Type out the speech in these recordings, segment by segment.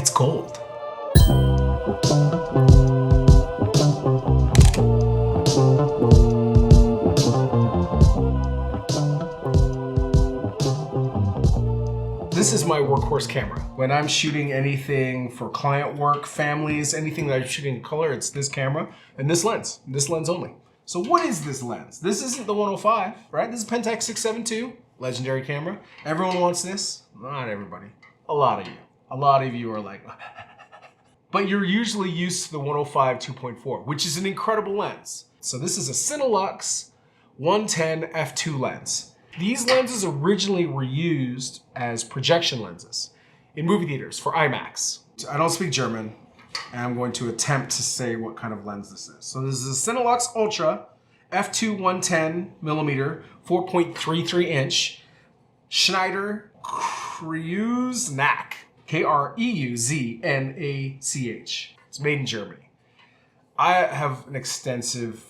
it's gold. This is my workhorse camera. When I'm shooting anything for client work, families, anything that I'm shooting in color, it's this camera and this lens only. So what is this lens? This isn't the 105, right? This is Pentax 672, legendary camera. Everyone wants this. Not everybody. A lot of you. A lot of you are like, but you're usually used to the 105 2.4, which is an incredible lens. So this is a Cinelux 110 f2 lens. These lenses originally were used as projection lenses in movie theaters for IMAX. I don't speak German, and I'm going to attempt to say what kind of lens this is. So this is a Cinelux Ultra f2 110 millimeter, 4.33 inch Schneider Kreuznach, Kreuznach. It's made in Germany. I have an extensive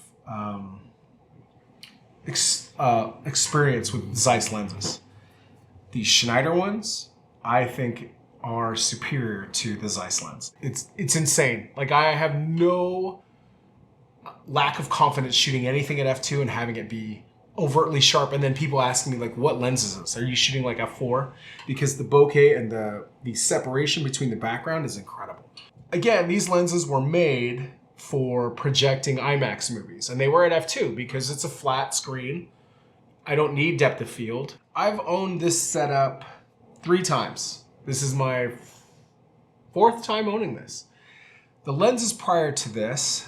experience with Zeiss lenses. These Schneider ones, I think, are superior to the Zeiss lens. It's insane. Like, I have no lack of confidence shooting anything at f2 and having it be overtly sharp, and then people asking me, like, what lens is this? Are you shooting like f4? Because the bokeh and the separation between the background is incredible. Again, these lenses were made for projecting IMAX movies, and they were at f2 because it's a flat screen. I don't need depth of field. I've owned this setup 3 times. This is my 4th time owning this. The lenses prior to this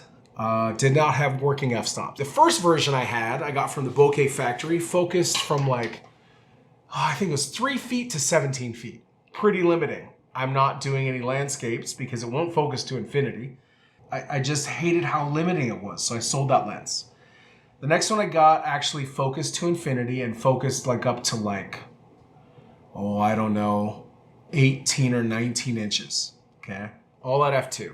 did not have working f-stops. The first version I got from the bokeh factory, focused from like, I think it was 3 feet to 17 feet. Pretty limiting. I'm not doing any landscapes because it won't focus to infinity. I just hated how limiting it was, so I sold that lens. The next one I got actually focused to infinity and focused like up to like, I don't know, 18 or 19 inches, okay? All at f2.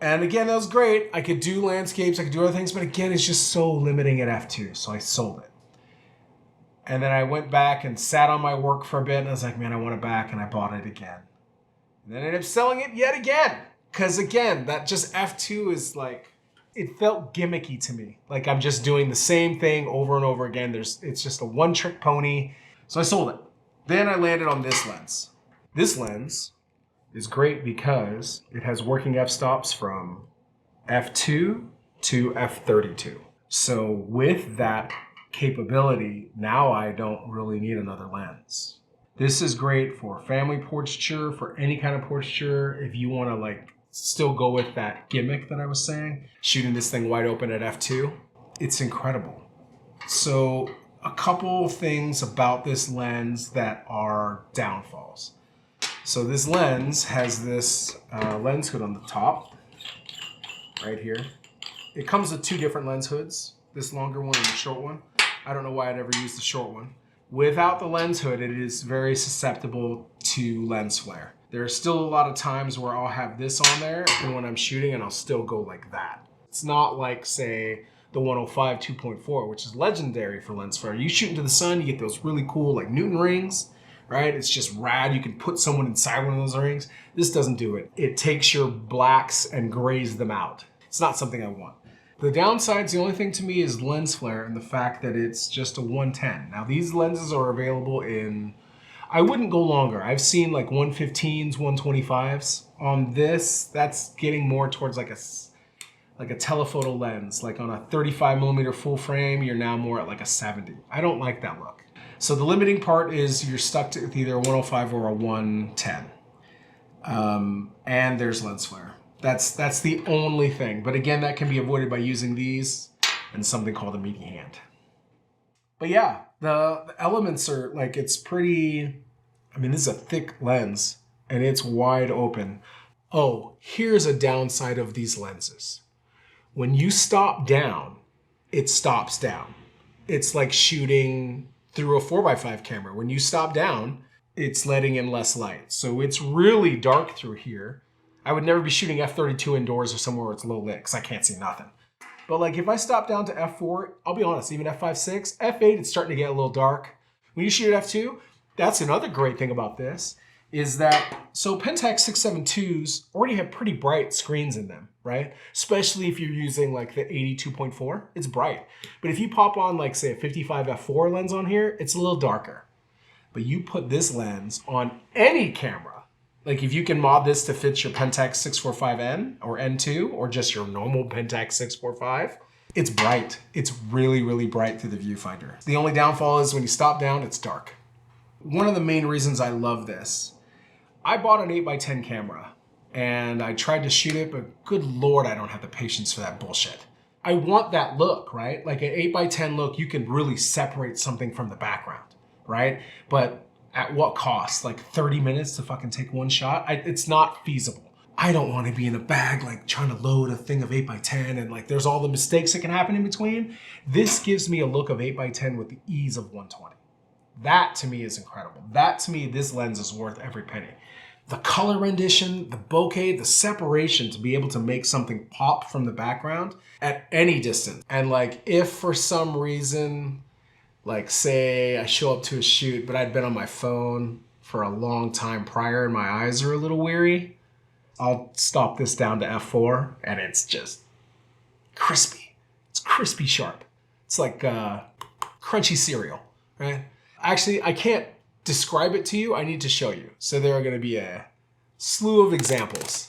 And again, that was great. I could do landscapes, I could do other things, but again, it's just so limiting at f2, so I sold it. And then I went back and sat on my work for a bit, and I was like, man, I want it back, and I bought it again. And then I ended up selling it yet again. Because again, that just f2 is like, it felt gimmicky to me. Like I'm just doing the same thing over and over again. It's just a one-trick pony. So I sold it. Then I landed on this lens. This lens is great because it has working f-stops from f2 to f32. So with that capability, now I don't really need another lens. This is great for family portraiture, for any kind of portraiture. If you want to like still go with that gimmick that I was saying, shooting this thing wide open at f2, it's incredible. So a couple things about this lens that are downfalls. So this lens has this lens hood on the top, right here. It comes with 2 different lens hoods, this longer one and the short one. I don't know why I'd ever use the short one. Without the lens hood, it is very susceptible to lens flare. There are still a lot of times where I'll have this on there and when I'm shooting and I'll still go like that. It's not like, say, the 105 2.4, which is legendary for lens flare. You shoot into the sun, you get those really cool like Newton rings, right? It's just rad. You can put someone inside one of those rings. This doesn't do it. It takes your blacks and grays them out. It's not something I want. The downsides, the only thing to me is lens flare and the fact that it's just a 110. Now these lenses are available in, I wouldn't go longer. I've seen like 115s, 125s. On this, that's getting more towards like a telephoto lens. Like on a 35mm full frame, you're now more at like a 70. I don't like that look. So the limiting part is you're stuck to either a 105 or a 110. And there's lens flare. That's the only thing. But again, that can be avoided by using these and something called a meaty hand. But yeah, the elements are like, it's pretty, I mean, this is a thick lens and it's wide open. Oh, here's a downside of these lenses. When you stop down, it stops down. It's like shooting through a 4x5 camera. When you stop down, it's letting in less light. So it's really dark through here. I would never be shooting f32 indoors or somewhere where it's low lit because I can't see nothing. But like if I stop down to f4, I'll be honest, even f5.6, f8, it's starting to get a little dark. When you shoot at f2, that's another great thing about this. is that, so Pentax 672s already have pretty bright screens in them, right? Especially if you're using like the 82.4, it's bright. But if you pop on like say a 55 f4 lens on here, it's a little darker. But you put this lens on any camera, like if you can mod this to fit your Pentax 645N or N2 or just your normal Pentax 645, it's bright. It's really, really bright through the viewfinder. The only downfall is when you stop down, it's dark. One of the main reasons I love this, I bought an 8x10 camera and I tried to shoot it, but good Lord, I don't have the patience for that bullshit. I want that look, right? Like an 8x10 look, you can really separate something from the background, right? But at what cost? Like 30 minutes to fucking take one shot? It's not feasible. I don't want to be in a bag like trying to load a thing of 8x10 and like there's all the mistakes that can happen in between. This gives me a look of 8x10 with the ease of 120. That to me is incredible. That to me, this lens is worth every penny. The color rendition, the bokeh, the separation to be able to make something pop from the background at any distance. And like if for some reason, like say I show up to a shoot, but I'd been on my phone for a long time prior and my eyes are a little weary, I'll stop this down to f4 and it's just crispy. It's crispy sharp. It's like crunchy cereal, right? Actually, I can't describe it to you. I need to show you. So there are going to be a slew of examples.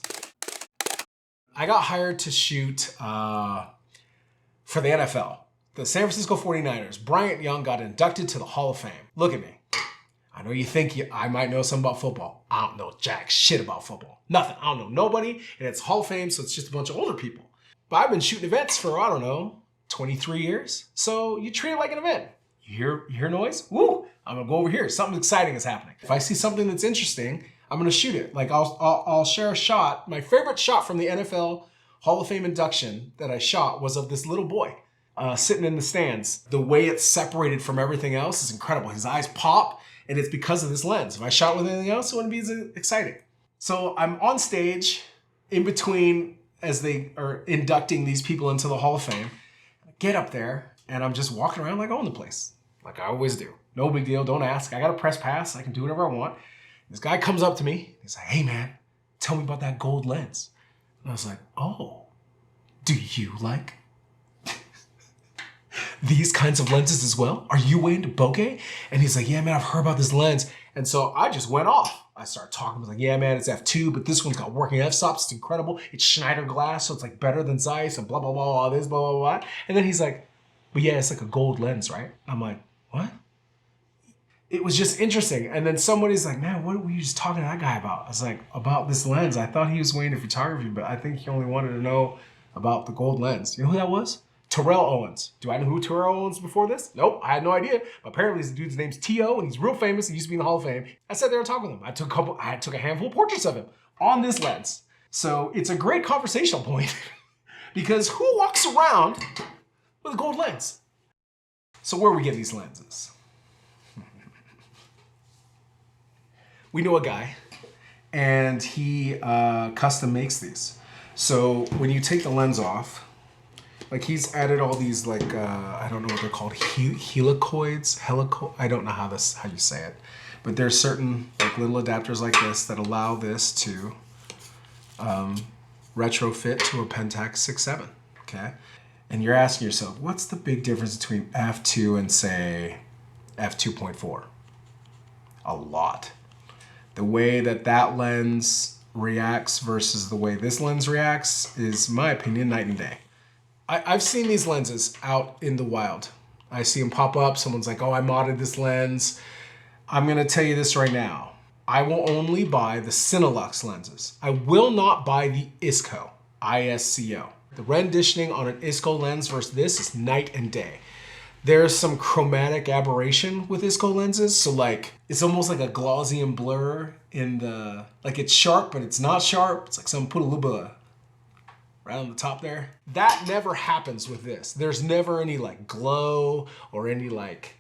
I got hired to shoot for the NFL. The San Francisco 49ers. Bryant Young got inducted to the Hall of Fame. Look at me. I know you think I might know something about football. I don't know jack shit about football. Nothing. I don't know nobody. And it's Hall of Fame, so it's just a bunch of older people. But I've been shooting events for, I don't know, 23 years. So you treat it like an event. You hear noise? Woo! I'm gonna go over here. Something exciting is happening. If I see something that's interesting, I'm gonna shoot it. Like I'll share a shot. My favorite shot from the NFL Hall of Fame induction that I shot was of this little boy sitting in the stands. The way it's separated from everything else is incredible. His eyes pop, and it's because of this lens. If I shot with anything else, it wouldn't be as exciting. So I'm on stage in between as they are inducting these people into the Hall of Fame. I get up there, and I'm just walking around like I own the place. Like I always do. No big deal, don't ask. I got a press pass, I can do whatever I want. This guy comes up to me, he's like, hey man, tell me about that gold lens. And I was like, oh, do you like these kinds of lenses as well? Are you into bokeh? And he's like, yeah man, I've heard about this lens. And so I just went off. I started talking, I was like, yeah man, it's f2, but this one's got working f-stops, it's incredible. It's Schneider glass, so it's like better than Zeiss and blah, blah, blah, all this, blah, blah, blah. And then he's like, but yeah, it's like a gold lens, right? I'm like, what? It was just interesting. And then somebody's like, man, what were you just talking to that guy about? I was like, about this lens. I thought he was way into photography, but I think he only wanted to know about the gold lens. You know who that was? Terrell Owens. Do I know who Terrell Owens before this? Nope, I had no idea. But apparently this dude's name's T.O. and he's real famous. He used to be in the Hall of Fame. I sat there and talked with him. I took a handful of portraits of him on this lens. So it's a great conversational point because who walks around with a gold lens? So where are we getting these lenses? We know a guy, and he custom makes these. So when you take the lens off, like he's added all these like, I don't know what they're called, helicoids, I don't know how you say it. But there's certain like little adapters like this that allow this to retrofit to a Pentax 6.7, okay? And you're asking yourself, what's the big difference between f2 and say f2.4? A lot. The way that lens reacts versus the way this lens reacts is, in my opinion, night and day. I've seen these lenses out in the wild. I see them pop up. Someone's like, oh, I modded this lens. I'm going to tell you this right now. I will only buy the Cinelux lenses. I will not buy the ISCO, ISCO. The renditioning on an ISCO lens versus this is night and day. There's some chromatic aberration with ISCO lenses. So like, it's almost like a Gaussian blur in the, like it's sharp, but it's not sharp. It's like someone put a little bit of right on the top there. That never happens with this. There's never any like glow or any like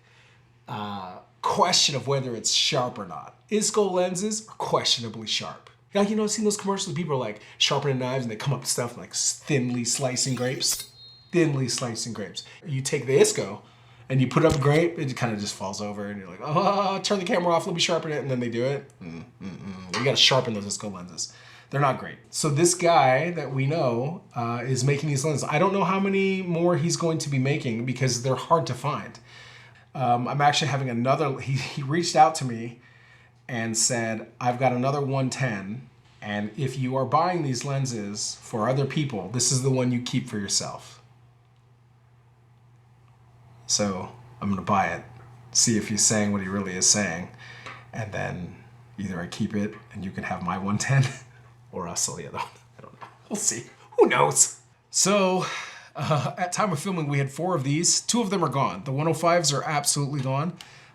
question of whether it's sharp or not. ISCO lenses are questionably sharp. Like, you know, I've seen those commercials, people are like sharpening knives and they come up with stuff like thinly slicing grapes. Thinly slicing grapes. You take the ISCO and you put it up great, it kind of just falls over, and you're like, oh, turn the camera off, let me sharpen it, and then they do it. You gotta sharpen those ISO lenses. They're not great. So this guy that we know is making these lenses. I don't know how many more he's going to be making because they're hard to find. I'm actually having another, he reached out to me and said, I've got another 110, and if you are buying these lenses for other people, this is the one you keep for yourself. So I'm gonna buy it, see if he's saying what he really is saying, and then either I keep it and you can have my 110, or I'll sell the other one. I don't know. We'll see. Who knows? So at time of filming, we had 4 of these. 2 of them are gone. The 105s are absolutely gone.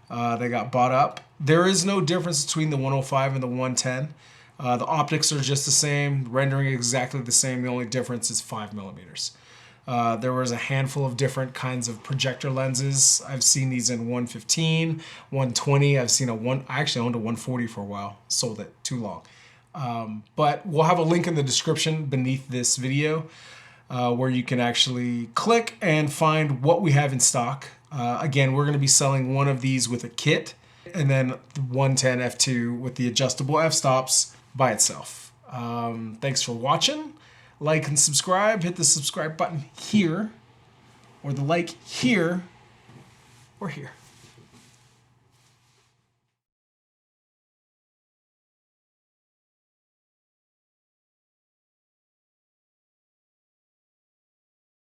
They got bought up. There is no difference between the 105 and the 110. The optics are just the same, rendering exactly the same. The only difference is 5 millimeters. There was a handful of different kinds of projector lenses. I've seen these in 115, 120. I've seen I actually owned a 140 for a while. Sold it too long. But we'll have a link in the description beneath this video where you can actually click and find what we have in stock. Again, we're going to be selling one of these with a kit, and then the 110 f2 with the adjustable f-stops by itself. Thanks for watching. Like and subscribe. Hit the subscribe button here, or the like here, or here.